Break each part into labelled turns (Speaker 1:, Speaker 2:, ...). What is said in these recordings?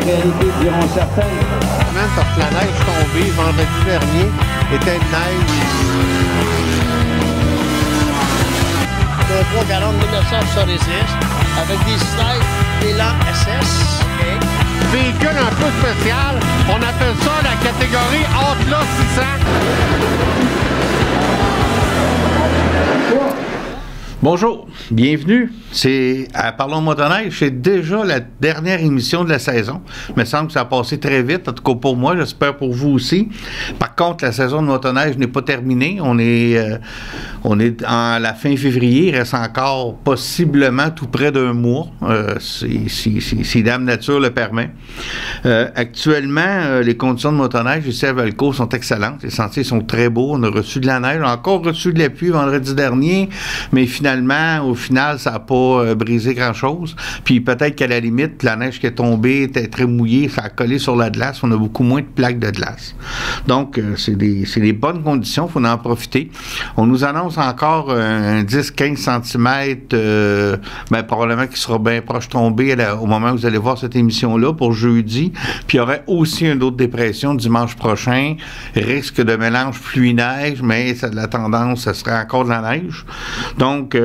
Speaker 1: Réalité diront certains.
Speaker 2: Même parce que la neige tombée vendredi dernier était une neige.
Speaker 3: 340 1966 avec des slides et lampes SS. Okay.
Speaker 2: Véhicule un peu spécial, on appelle ça la catégorie Atlas 600.
Speaker 4: Bonjour, bienvenue. C'est à Parlons motoneige, c'est déjà la dernière émission de la saison. Il me semble que ça a passé très vite, en tout cas pour moi, j'espère pour vous aussi. Par contre, la saison de motoneige n'est pas terminée. On est en la fin février, il reste encore possiblement tout près d'un mois, si Dame Nature le permet. Actuellement, les conditions de motoneige ici à Valcourt sont excellentes. Les sentiers sont très beaux. On a reçu de la neige, on a encore reçu de la pluie vendredi dernier, mais finalement, au final, ça n'a pas brisé grand-chose. Puis peut-être qu'à la limite, la neige qui est tombée était très mouillée, ça a collé sur la glace, on a beaucoup moins de plaques de glace. Donc, c'est des bonnes conditions, il faut en profiter. On nous annonce encore un 10-15 cm, probablement qu'il sera bien proche tombé au moment où vous allez voir cette émission-là pour jeudi. Puis il y aurait aussi une autre dépression dimanche prochain, risque de mélange pluie-neige, mais la tendance, ce serait encore de la neige. Donc,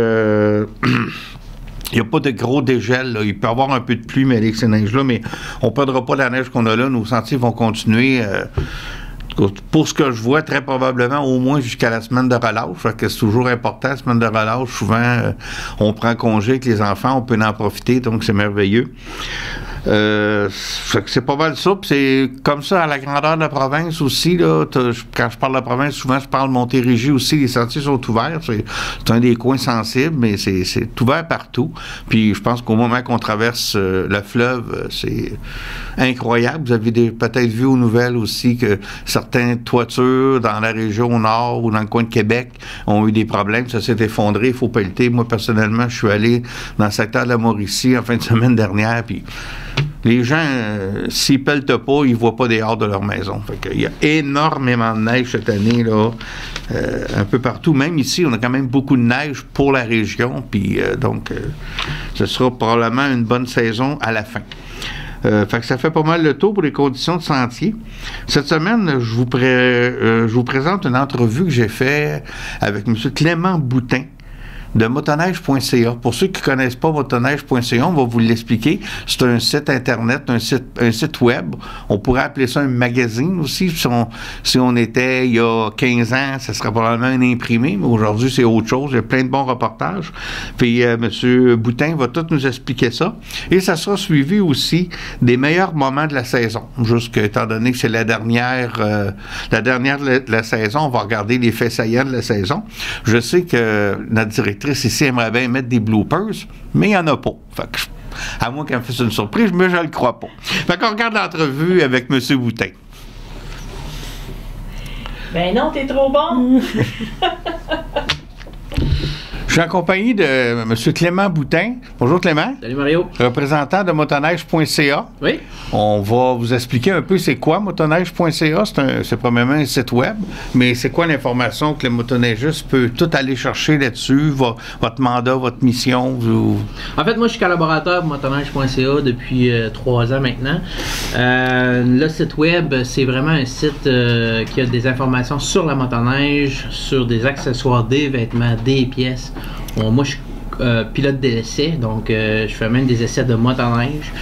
Speaker 4: il n'y a pas de gros dégel, là. Il peut y avoir un peu de pluie, mais avec ces neiges-là, mais on ne perdra pas la neige qu'on a là. Nos sentiers vont continuer, pour ce que je vois, très probablement au moins jusqu'à la semaine de relâche. Fait que c'est toujours important, la semaine de relâche. Souvent, on prend congé avec les enfants, on peut en profiter, donc c'est merveilleux. C'est pas mal ça, puis c'est comme ça à la grandeur de la province aussi, là. Quand je parle de la province, souvent je parle de Montérégie aussi, les sentiers sont ouverts, c'est un des coins sensibles, mais c'est ouvert partout, puis je pense qu'au moment qu'on traverse le fleuve, c'est incroyable. Vous avez peut-être vu aux nouvelles aussi que certaines toitures dans la région nord ou dans le coin de Québec ont eu des problèmes, ça s'est effondré, il faut pelleter. Moi personnellement, je suis allé dans le secteur de la Mauricie en fin de semaine dernière, puis les gens, s'ils pelletent pas, ils ne voient pas dehors de leur maison. Fait qu'il y a énormément de neige cette année, là, un peu partout. Même ici, on a quand même beaucoup de neige pour la région. Puis donc, ce sera probablement une bonne saison à la fin. Fait que ça fait pas mal le tour pour les conditions de sentier. Cette semaine, je vous présente une entrevue que j'ai faite avec M. Clément Boutin de motoneige.ca. Pour ceux qui ne connaissent pas motoneige.ca, on va vous l'expliquer. C'est un site Internet, un site web. On pourrait appeler ça un magazine aussi. Si on était il y a 15 ans, ça serait probablement un imprimé, mais aujourd'hui, c'est autre chose. Il y a plein de bons reportages. Puis, M. Boutin va tout nous expliquer ça. Et ça sera suivi aussi des meilleurs moments de la saison. Étant donné que c'est la dernière de la saison, on va regarder les faits saillants de la saison. Je sais que notre directrice ici aimerait bien mettre des bloopers, mais il n'y en a pas. Fait que, à moins qu'elle me fasse une surprise, mais je ne le crois pas. Fait qu'on regarde l'entrevue avec M. Boutin.
Speaker 5: Ben non, t'es trop bon!
Speaker 4: Je suis en compagnie de M. Clément Boutin. Bonjour Clément.
Speaker 6: Salut Mario.
Speaker 4: Représentant de motoneige.ca.
Speaker 6: Oui.
Speaker 4: On va vous expliquer un peu c'est quoi motoneige.ca. C'est premièrement un site web, mais c'est quoi l'information que le motoneigiste peut tout aller chercher là-dessus, votre mandat, votre mission?
Speaker 6: En fait, moi je suis collaborateur pour motoneige.ca depuis 3 ans maintenant. Le site web, c'est vraiment un site qui a des informations sur la motoneige, sur des accessoires, des vêtements, des pièces. Moi, je suis pilote d'essai, donc je fais même des essais de motoneige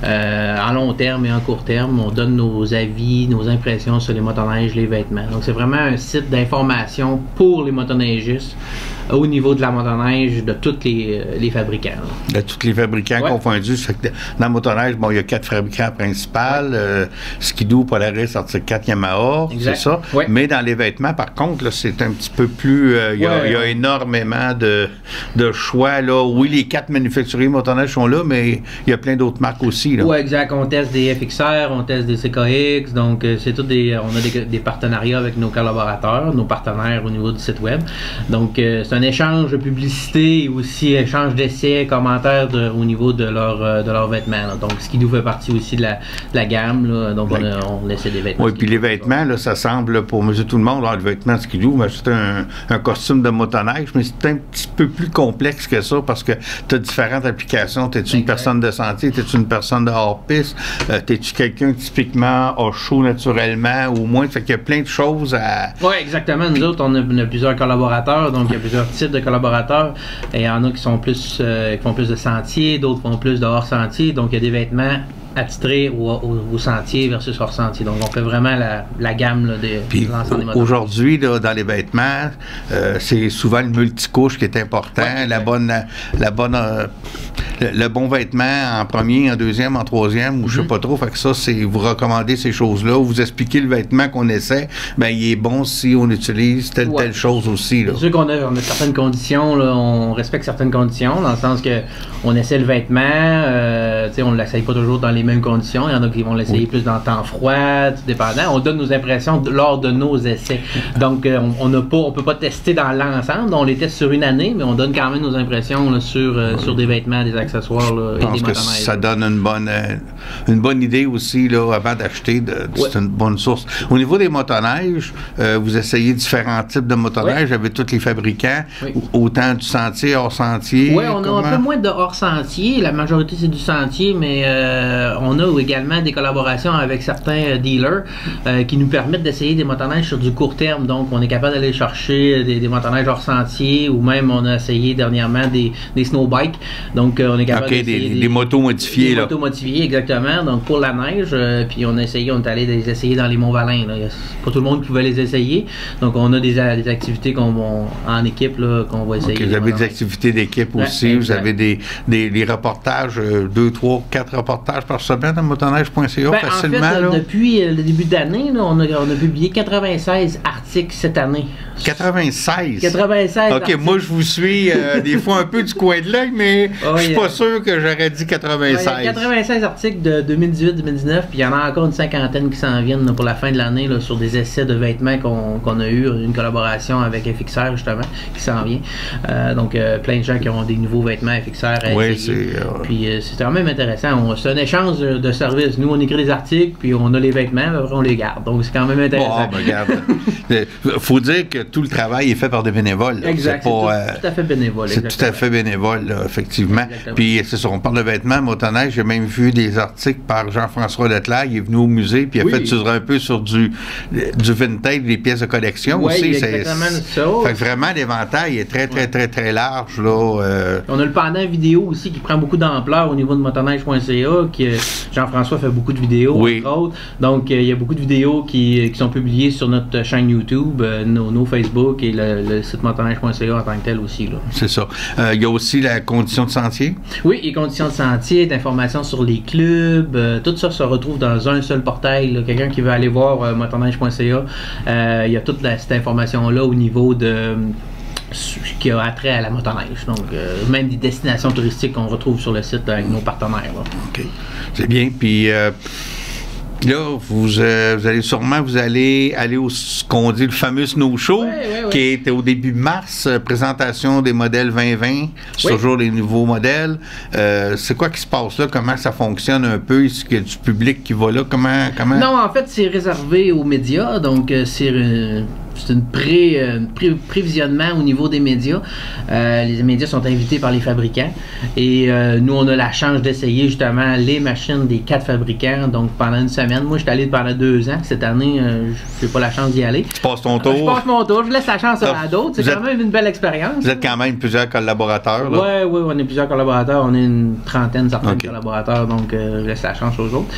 Speaker 6: en long terme et en court terme. On donne nos avis, nos impressions sur les motoneiges, les vêtements. Donc, c'est vraiment un site d'information pour les motoneigistes au niveau de la motoneige de tous les fabricants. De tous les fabricants confondus. Dans la motoneige, bon, il y a 4 fabricants principaux. Skidoo, Polaris, Arctic 4, Yamaha, c'est ça. Ouais. Mais dans les vêtements, par contre, c'est un petit peu plus... il y a énormément de choix. Là. Oui, les 4 manufacturiers motoneige sont là, mais il y a plein d'autres marques aussi. Oui, exact. On teste des FXR, on teste des CKX, donc c'est tout on a des partenariats avec nos collaborateurs, nos partenaires au niveau du site web. Donc, c'est un échange de publicité et aussi échange d'essais, commentaires au niveau de leurs vêtements. Là. Donc, ce qui nous fait partie aussi de la gamme. Là. Donc, on essaie des vêtements.
Speaker 4: Oui, puis les vêtements, là, ça semble, pour monsieur tout le monde, le vêtement skidoo, c'est un costume de motoneige, mais c'est un petit peu plus complexe que ça parce que tu as différentes applications. T'es-tu une personne de sentier? T'es-tu une personne de hors-piste? T'es-tu quelqu'un typiquement au chaud naturellement ou moins? Fait qu'il y a plein de choses à...
Speaker 6: Oui, exactement. Nous autres, on a plusieurs collaborateurs, donc il y a plusieurs types de collaborateurs. Et il y en a qui sont plus qui font plus de sentier, d'autres font plus de hors-sentier. Donc il y a des vêtements attitrés au sentier versus hors sentier. Donc on fait vraiment la gamme là, de l'ensemble des motos.
Speaker 4: Aujourd'hui, dans les vêtements, c'est souvent le multicouche qui est important, le bon vêtement en premier, en deuxième, en troisième, ou je sais pas trop. Fait que ça, c'est vous recommandez ces choses-là, vous expliquez le vêtement qu'on essaie, ben il est bon si on utilise telle chose aussi.
Speaker 6: C'est sûr qu'on a certaines conditions, là, on respecte certaines conditions, dans le sens que on essaie le vêtement, on ne l'essaye pas toujours dans les mêmes conditions. Il y en a qui vont l'essayer plus dans le temps froid, tout dépendant. On donne nos impressions lors de nos essais. Donc, on peut pas tester dans l'ensemble. On les teste sur une année, mais on donne quand même nos impressions là, sur des vêtements, des accessoires là, et des motoneiges.
Speaker 4: Ça donne une bonne idée aussi là, avant d'acheter. C'est une bonne source. Au niveau des motoneiges, vous essayez différents types de motoneiges avec tous les fabricants, autant du sentier, hors sentier.
Speaker 6: Oui, on a un peu moins de hors sentier. La majorité, c'est du sentier, mais on a également des collaborations avec certains dealers qui nous permettent d'essayer des motoneiges sur du court terme. Donc, on est capable d'aller chercher des motoneiges hors sentier ou même on a essayé dernièrement des snow bikes. Donc, on est capable d'essayer
Speaker 4: des motos modifiées.
Speaker 6: Des motos modifiées, exactement. Donc, pour la neige, puis on est allé les essayer dans les Monts-Valin. Pas tout le monde pouvait les essayer. Donc, on a des activités en équipe qu'on va essayer.
Speaker 4: Vous avez des activités d'équipe aussi. Vous avez des reportages, 2, 3, 4 reportages par semaine à motoneige.ca facilement.
Speaker 6: En fait, depuis le début d'année, on a publié 96 articles cette année.
Speaker 4: 96?
Speaker 6: 96
Speaker 4: OK,
Speaker 6: articles.
Speaker 4: Moi, je vous suis des fois un peu du coin de l'œil, mais je suis pas sûr que j'aurais dit 96.
Speaker 6: Il y a 96 articles de 2018-2019, puis il y en a encore une cinquantaine qui s'en viennent pour la fin de l'année sur des essais de vêtements qu'on a eu, une collaboration avec FXR justement, qui s'en vient. Donc, plein de gens qui ont des nouveaux vêtements FXR à essayer. Puis c'est quand même intéressant. C'est un échange de services. Nous, on écrit des articles, puis on a les vêtements, après on les garde. Donc, c'est quand même intéressant.
Speaker 4: Bon, regarde. Faut dire que tout le travail est fait par des bénévoles. Là.
Speaker 6: Exact. C'est tout à fait bénévole.
Speaker 4: C'est tout à fait bénévole, là, effectivement.
Speaker 6: Exactement.
Speaker 4: Puis, c'est ça, on parle de vêtements, motoneige. J'ai même vu des articles par Jean-François Leclerc. Il est venu au musée, puis il a fait un peu sur du vintage, des pièces de collection aussi.
Speaker 6: Exactement ça.
Speaker 4: Fait que vraiment, l'éventail est très, très, très, très large. Là,
Speaker 6: On a le pendant vidéo aussi qui prend beaucoup d'ampleur au niveau de motoneige.ca. Jean-François fait beaucoup de vidéos, entre autres. Donc, il y a beaucoup de vidéos qui sont publiées sur notre chaîne YouTube, nos Facebook et le site motoneige.ca en tant que tel aussi.
Speaker 4: C'est ça. Il y a aussi la condition de sentier.
Speaker 6: Oui, les conditions de sentier, d'informations sur les clubs, tout ça se retrouve dans un seul portail. Quelqu'un qui veut aller voir motoneige.ca, il y a toute cette information-là au niveau de qui a attrait à la motoneige. Donc, même des destinations touristiques qu'on retrouve sur le site avec nos partenaires. Là.
Speaker 4: OK. C'est bien. Puis là, vous allez aller au ce qu'on dit le fameux Snow Show, qui est au début mars, présentation des modèles 2020, c'est toujours les nouveaux modèles. C'est quoi qui se passe là? Comment ça fonctionne un peu? Est-ce qu'il y a du public qui va là? Comment?
Speaker 6: Non, en fait, c'est réservé aux médias, donc c'est un prévisionnement au niveau des médias. Les médias sont invités par les fabricants et nous, on a la chance d'essayer justement les machines des 4 fabricants, donc pendant une semaine. Moi, je suis allé pendant 2 ans. Cette année, je n'ai pas la chance d'y aller.
Speaker 4: Tu passes ton tour?
Speaker 6: Je passe mon tour. Je laisse la chance à d'autres. C'est quand même une belle expérience.
Speaker 4: Vous êtes quand même plusieurs collaborateurs.
Speaker 6: Oui, on est plusieurs collaborateurs. On est une trentaine, certains collaborateurs, donc je laisse la chance aux autres.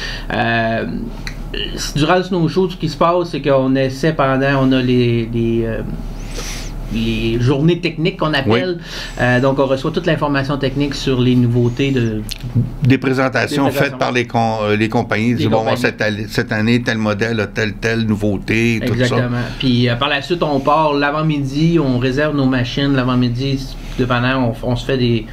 Speaker 6: Durant le Snow Show, ce qui se passe, c'est qu'on essaie on a les journées techniques qu'on appelle. Donc, on reçoit toute l'information technique sur les nouveautés
Speaker 4: des présentations faites par les compagnies. Ils disent, bon, cette année, tel modèle a telle nouveauté, tout ça.
Speaker 6: Exactement. Puis, par la suite, on part l'avant-midi, on réserve nos machines. L'avant-midi, dépendant, on se fait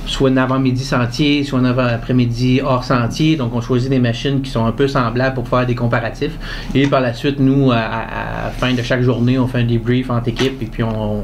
Speaker 6: soit un avant-midi sentier, soit un avant-après-midi hors sentier. Donc, on choisit des machines qui sont un peu semblables pour faire des comparatifs. Et par la suite, nous, à la fin de chaque journée, on fait un débrief entre équipes et puis on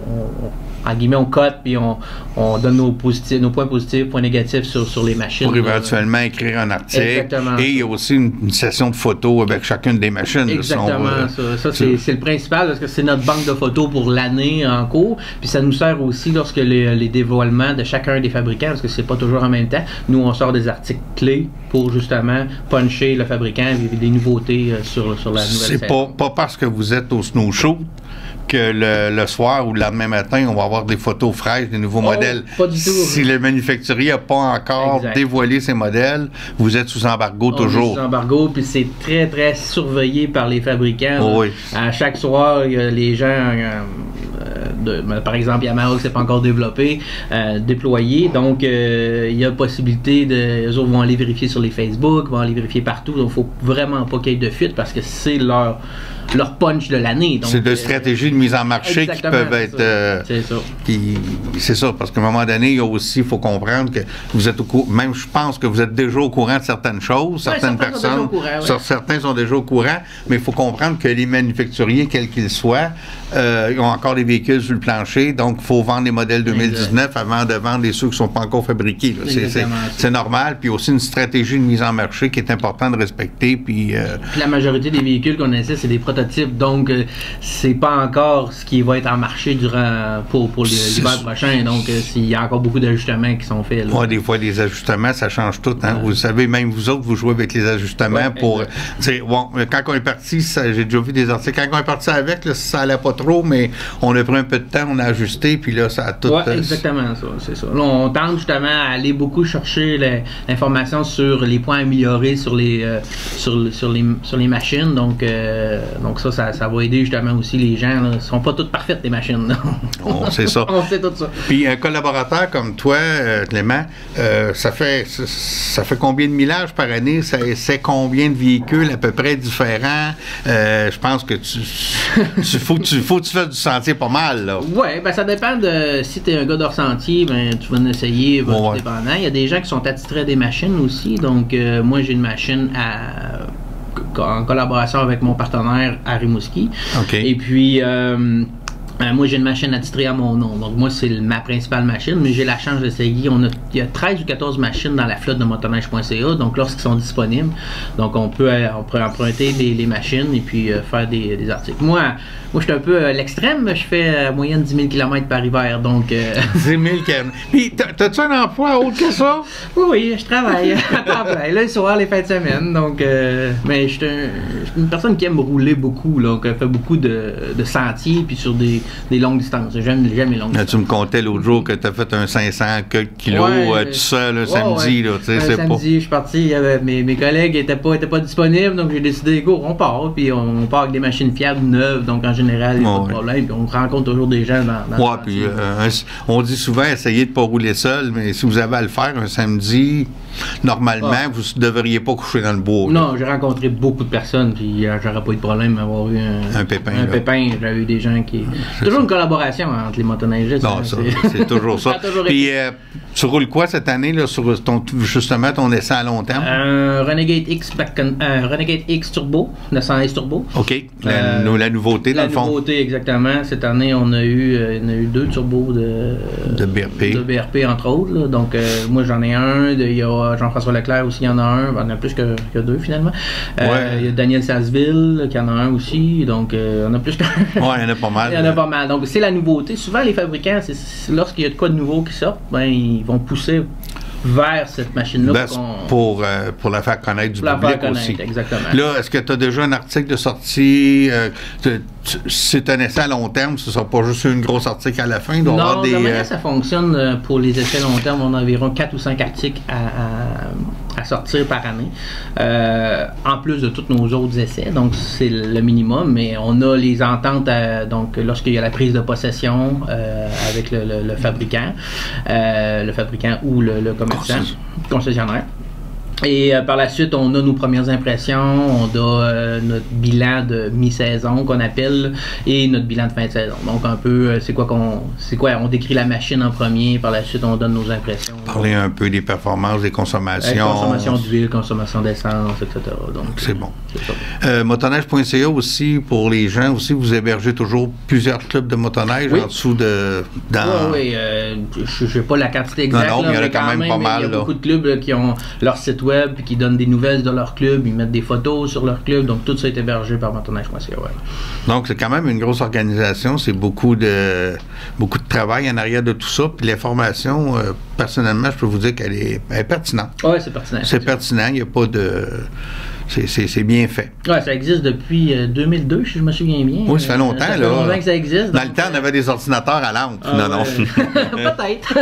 Speaker 6: en guillemets, on cote puis on donne nos points positifs, points négatifs sur les machines.
Speaker 4: Pour éventuellement écrire un article.
Speaker 6: Exactement.
Speaker 4: Et il y a aussi une session de photos avec chacune des machines.
Speaker 6: Exactement. Ça c'est le principal parce que c'est notre banque de photos pour l'année en cours. Puis ça nous sert aussi lorsque les dévoilements de chacun des fabricants, parce que c'est pas toujours en même temps. Nous, on sort des articles clés pour justement puncher le fabricant et des nouveautés sur la nouvelle
Speaker 4: C'est
Speaker 6: saison.
Speaker 4: pas parce que vous êtes au snow show que le soir ou le lendemain matin, on va avoir des photos fraîches des nouveaux modèles.
Speaker 6: Pas du tout.
Speaker 4: Si le manufacturier n'a pas encore dévoilé ses modèles, vous êtes sous embargo toujours.
Speaker 6: Sous embargo, puis c'est très, très surveillé par les fabricants.
Speaker 4: Oui.
Speaker 6: À chaque soir, il y a les gens, par exemple, Yamaha qui s'est pas encore développé, déployé. Donc, il y a possibilité eux autres vont aller vérifier sur les Facebook, vont aller vérifier partout. Donc, il ne faut vraiment pas qu'il y ait de fuite parce que c'est leur punch de l'année.
Speaker 4: C'est de stratégies de mise en marché qui peuvent être...
Speaker 6: c'est ça.
Speaker 4: C'est ça, parce qu'à un moment donné, il faut comprendre que vous êtes au courant, même je pense que vous êtes déjà au courant de certaines choses, certaines personnes, certains sont déjà au courant, mais il faut comprendre que les manufacturiers, quels qu'ils soient, ils ont encore des véhicules sur le plancher, donc il faut vendre les modèles 2019 avant de vendre ceux qui ne sont pas encore fabriqués. C'est normal, puis aussi une stratégie de mise en marché qui est important de respecter. Puis
Speaker 6: la majorité des véhicules qu'on essaie, c'est des prototypes, donc c'est pas encore ce qui va être en marché pour l'hiver prochain, donc il y a encore beaucoup d'ajustements qui sont faits.
Speaker 4: Oui, des fois, des ajustements, ça change tout. Hein? Vous savez, même vous autres, vous jouez avec les ajustements pour... quand on est parti, j'ai déjà vu des articles, quand on est parti avec, là, ça allait pas trop, mais on a pris un peu de temps, on a ajusté, puis là, ça a tout...
Speaker 6: Oui, exactement, c'est ça. Là, on tente justement à aller beaucoup chercher l'information sur les points améliorés sur les machines, donc ça va aider justement aussi les gens. Là, sont pas toutes parfaites, les machines.
Speaker 4: On sait ça.
Speaker 6: On sait tout ça.
Speaker 4: Puis un collaborateur comme toi, Clément, ça fait combien de millages par année? C'est combien de véhicules à peu près différents? Je pense que faut que tu fasses du sentier pas mal, là.
Speaker 6: Oui, ben ça dépend de... Si tu es un gars d'hors sentier, ben tu vas en essayer, tout dépendant. Il y a des gens qui sont attitrés à des machines aussi. Donc, moi, j'ai une machine en collaboration avec mon partenaire à Rimouski. Et puis... moi, j'ai une machine attitrée à mon nom. Donc, moi, c'est ma principale machine, mais j'ai la chance d'essayer. Il y a 13 ou 14 machines dans la flotte de motoneige.ca, donc lorsqu'ils sont disponibles. Donc, on peut emprunter les machines et puis faire des articles. Moi, je suis un peu à l'extrême. Je fais moyenne 10 000 km par hiver, donc...
Speaker 4: 10 000 km. Puis, t'as-tu un emploi autre que ça?
Speaker 6: Oui, je travaille à temps plein. Là, le soir, les fins de semaine. Donc, mais je suis une personne qui aime rouler beaucoup, là, qui fait beaucoup de sentiers, puis sur des longues distances. J'aime les longues distances.
Speaker 4: Tu me contais l'autre jour que tu as fait un 500 kilos tout seul samedi. Là,
Speaker 6: samedi, je suis parti. Mes collègues n'étaient pas disponibles, donc j'ai décidé, go, on part. Puis on part avec des machines fiables neuves, donc en général, il n'y a pas de problème. Puis on rencontre toujours des gens dans le
Speaker 4: puis on dit souvent, essayez de ne pas rouler seul, mais si vous avez à le faire un samedi, normalement, vous ne devriez pas coucher dans le bois.
Speaker 6: Non, j'ai rencontré beaucoup de personnes, puis j'aurais pas eu de problème d'avoir eu un pépin. J'avais eu des gens qui... Toujours une collaboration entre les motoneigistes.
Speaker 4: Non, c'est toujours ça. Puis, tu roules quoi cette année là, sur justement ton essai à long terme?
Speaker 6: Renegade X Turbo, 900S Turbo.
Speaker 4: OK. La nouveauté, dans le fond. La
Speaker 6: nouveauté, exactement. Cette année, on a eu 2 turbos de BRP, entre autres. Là. Donc, moi, j'en ai un. Il y a Jean-François Leclerc aussi, il y en a un. Il y en a plus que 2, finalement. Il y a Daniel Sasseville, qui en a un aussi. Donc, on a plus qu'un.
Speaker 4: Oui, il y en a pas mal.
Speaker 6: Il y en a pas mal. Donc, c'est la nouveauté. Souvent, les fabricants, lorsqu'il y a de quoi de nouveau qui sort, ben, ils vont pousser vers cette machine-là.
Speaker 4: Pour la faire connaître du public aussi.
Speaker 6: Exactement.
Speaker 4: Là, est-ce que tu as déjà un article de sortie? C'est un essai à long terme, ce ne sera pas juste une grosse article à la fin?
Speaker 6: Non, la manière ça fonctionne pour les essais long terme, on a environ 4 ou 5 articles à sortir par année, en plus de tous nos autres essais, donc c'est le minimum, mais on a les ententes, donc lorsqu'il y a la prise de possession avec le fabricant ou le commerçant, concessionnaire. Et par la suite, on a nos premières impressions, on a notre bilan de mi-saison qu'on appelle et notre bilan de fin de saison. Donc un peu, on décrit la machine en premier, par la suite on donne nos impressions.
Speaker 4: Parler un peu des performances, des consommations.
Speaker 6: Consommation d'huile, consommation d'essence, etc. Donc
Speaker 4: c'est bon. Motoneige.ca aussi, pour les gens aussi, vous hébergez toujours plusieurs clubs de motoneige en dessous de...
Speaker 6: Oui, je ne sais pas la quantité exacte.
Speaker 4: Non, mais il y en a quand même pas mal.
Speaker 6: Il y a beaucoup de clubs là, qui ont leur site web et qui donnent des nouvelles de leur club, ils mettent des photos sur leur club, donc tout ça est hébergé par motoneige.ca. Ouais.
Speaker 4: Donc c'est quand même une grosse organisation, c'est beaucoup de travail en arrière de tout ça, puis l'information, personnellement, je peux vous dire qu'elle est pertinente.
Speaker 6: Oui, c'est pertinent.
Speaker 4: C'est pertinent, il n'y a pas de... C'est bien fait.
Speaker 6: Oui, ça existe depuis 2002, si je me souviens bien.
Speaker 4: Oui, ça fait longtemps. Ça fait longtemps
Speaker 6: que ça existe.
Speaker 4: Dans le temps, on avait des ordinateurs à lampe. Non.
Speaker 6: Peut-être.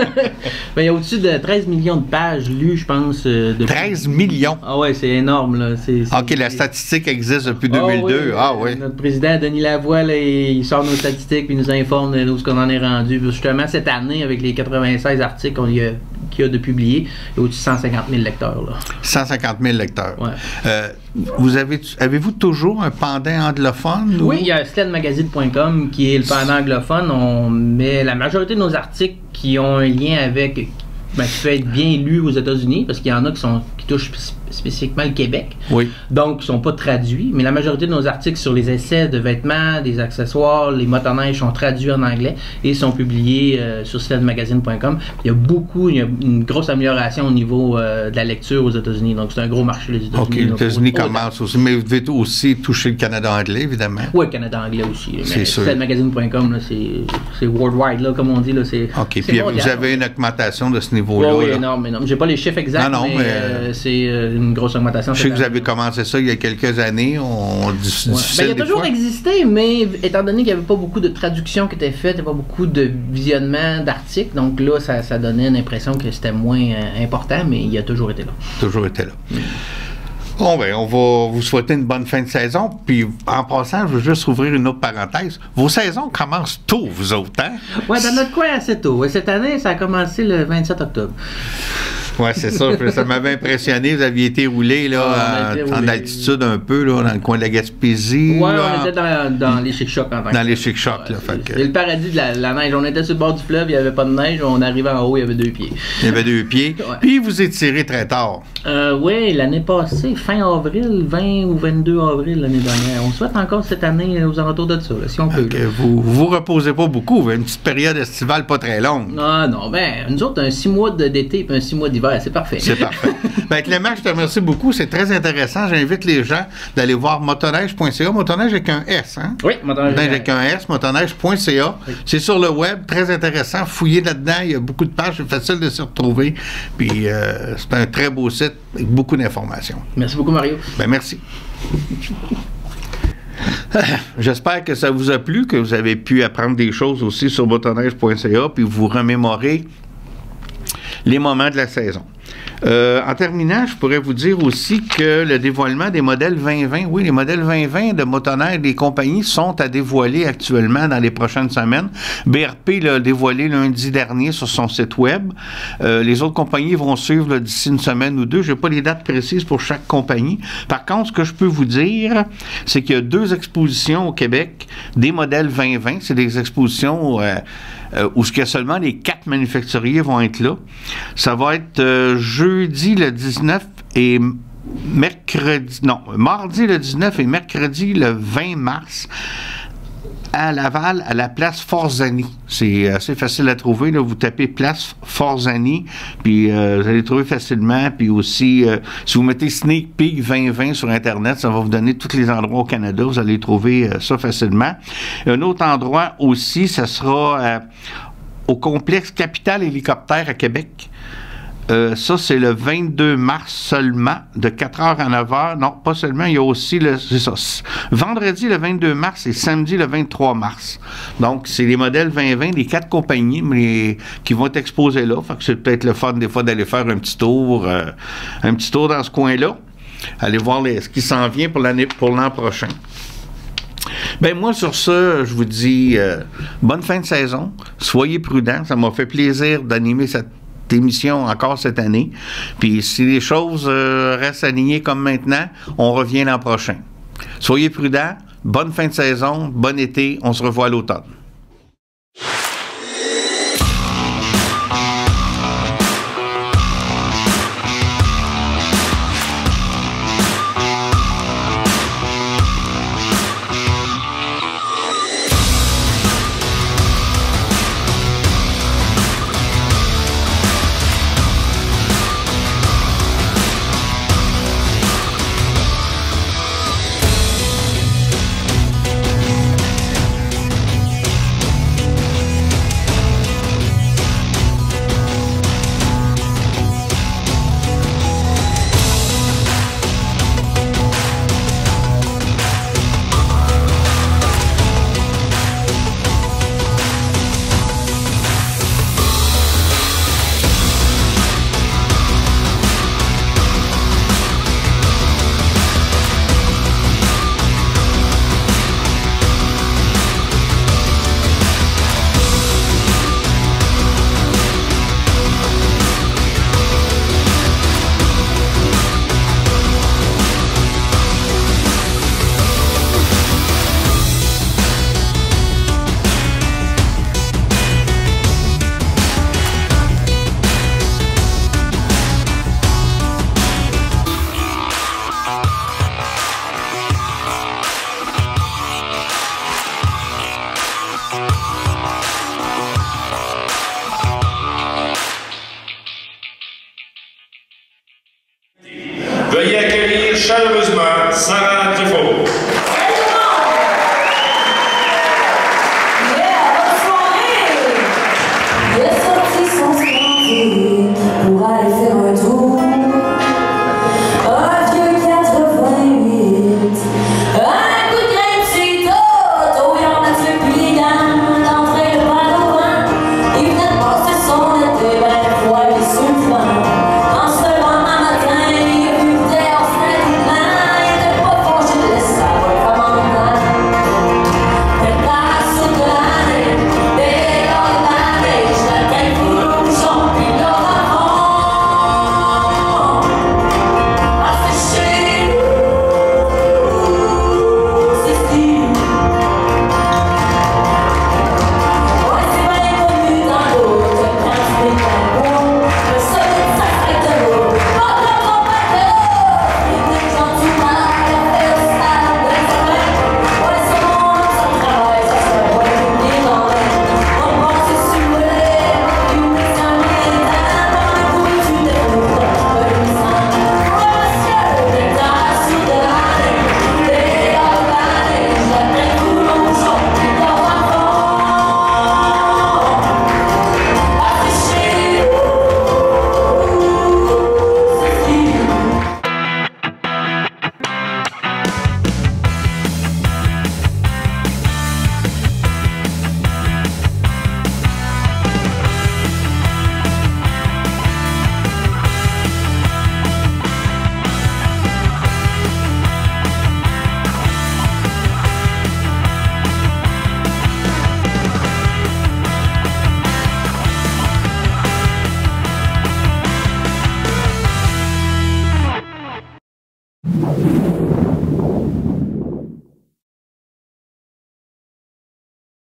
Speaker 6: Il y a au-dessus de 13 millions de pages lues, je pense.
Speaker 4: 13 millions?
Speaker 6: Ah ouais, c'est énorme. Là.
Speaker 4: OK, la statistique existe depuis 2002. Oui.
Speaker 6: Notre président, Denis Lavoie, là, il sort nos statistiques et nous informe de ce qu'on en est rendu. Justement, cette année, avec les 96 articles qu'il y a de publiés, il y a au-dessus de 150 000 lecteurs. Là. 150
Speaker 4: 000 lecteurs.
Speaker 6: Ouais.
Speaker 4: Avez-vous toujours un pendant anglophone?
Speaker 6: Oui, il y a sledmagazine.com qui est le pendant anglophone. On met la majorité de nos articles qui ont un lien avec... qui peut être bien lu aux États-Unis, parce qu'il y en a qui touchent spécifiquement le Québec.
Speaker 4: Oui.
Speaker 6: Donc, ils ne sont pas traduits, mais la majorité de nos articles sur les essais de vêtements, des accessoires, les motoneiges sont traduits en anglais et sont publiés sur sledmagazine.com. Il y a une grosse amélioration au niveau de la lecture aux États-Unis. Donc, c'est un gros marché, les États-Unis.
Speaker 4: OK, les États-Unis commencent aussi, mais vous devez aussi toucher le Canada anglais, évidemment.
Speaker 6: Oui, le Canada anglais aussi.
Speaker 4: C'est sûr.
Speaker 6: Sledmagazine.com, c'est worldwide, là, comme on dit. Là,
Speaker 4: OK, puis mondial, vous avez une augmentation de ce niveau-là.
Speaker 6: Oui, énorme. Je n'ai pas les chiffres exacts, mais c'est une grosse augmentation.
Speaker 4: Je sais que vous avez commencé ça il y a quelques années.
Speaker 6: Il a toujours existé, mais étant donné qu'il n'y avait pas beaucoup de traductions qui étaient faites, il n'y avait pas beaucoup de visionnement d'articles, donc là, ça donnait l'impression que c'était moins important, mais il a toujours été là.
Speaker 4: Toujours été là. Bon, on va vous souhaiter une bonne fin de saison. Puis, en passant, je veux juste ouvrir une autre parenthèse. Vos saisons commencent tôt, vous autres, hein?
Speaker 6: Oui, dans notre coin, assez tôt. Cette année, ça a commencé le 27 octobre.
Speaker 4: Oui, c'est ça. Ça m'avait impressionné. Vous aviez été roulé là, en altitude un peu, là, dans le coin de la Gaspésie.
Speaker 6: Oui, on était dans les chic-chocs en tant que
Speaker 4: dans les chic-chocs.
Speaker 6: C'est le paradis de la neige. On était sur le bord du fleuve, il n'y avait pas de neige. On arrivait en haut, il y avait 2 pieds.
Speaker 4: Il y avait 2 pieds. Ouais. Puis, vous étirez très tard.
Speaker 6: Oui, l'année passée, fin avril, 20 ou 22 avril l'année dernière. On souhaite encore cette année aux alentours de ça, là, si on peut.
Speaker 4: Vous vous reposez pas beaucoup. Vous avez une petite période estivale pas très longue.
Speaker 6: Non. Nous autres, un 6 mois d'été et un 6 mois d'hiver, c'est parfait.
Speaker 4: C'est parfait. Clément, je te remercie beaucoup. C'est très intéressant. J'invite les gens d'aller voir motoneige.ca. Motoneige avec un S, hein?
Speaker 6: Oui, motoneige
Speaker 4: avec un S, motoneige.ca. Oui. C'est sur le web, très intéressant. Fouillez là-dedans. Il y a beaucoup de pages. C'est facile de s'y retrouver. Puis, c'est un très beau site avec beaucoup d'informations.
Speaker 6: Merci beaucoup, Mario.
Speaker 4: Merci. J'espère que ça vous a plu, que vous avez pu apprendre des choses aussi sur motoneige.ca, puis vous remémorer les moments de la saison. En terminant, je pourrais vous dire aussi que le dévoilement des modèles 2020, oui, les modèles 2020 de motoneige des compagnies sont à dévoiler actuellement dans les prochaines semaines. BRP l'a dévoilé lundi dernier sur son site web. Les autres compagnies vont suivre d'ici une semaine ou deux. Je n'ai pas les dates précises pour chaque compagnie. Par contre, ce que je peux vous dire, c'est qu'il y a 2 expositions au Québec des modèles 2020. C'est des expositions où ce que seulement les 4 manufacturiers vont être là. Ça va être jeudi le 19 et mardi le 19 et mercredi le 20 mars à Laval, à la place Forzani. C'est assez facile à trouver. Là. Vous tapez place Forzani, puis vous allez trouver facilement. Puis aussi, si vous mettez Sneak Peek 2020 sur Internet, ça va vous donner tous les endroits au Canada. Vous allez trouver ça facilement. Un autre endroit aussi, ça sera au complexe Capital Hélicoptère à Québec. Ça, c'est le 22 mars seulement, de 4h à 9h. Non, pas seulement, il y a aussi vendredi le 22 mars et samedi le 23 mars. Donc, c'est les modèles 2020 des 4 compagnies qui vont être exposés là. Fait que c'est peut-être le fun des fois d'aller faire un petit tour dans ce coin-là. Aller voir ce qui s'en vient pour l'an prochain. Moi, sur ce, je vous dis bonne fin de saison. Soyez prudents. Ça m'a fait plaisir d'animer cette émission encore cette année. Puis si les choses restent alignées comme maintenant, on revient l'an prochain. Soyez prudents, bonne fin de saison, bon été, on se revoit à l'automne.
Speaker 7: Veuillez accueillir chaleureusement Sarah Truffaut.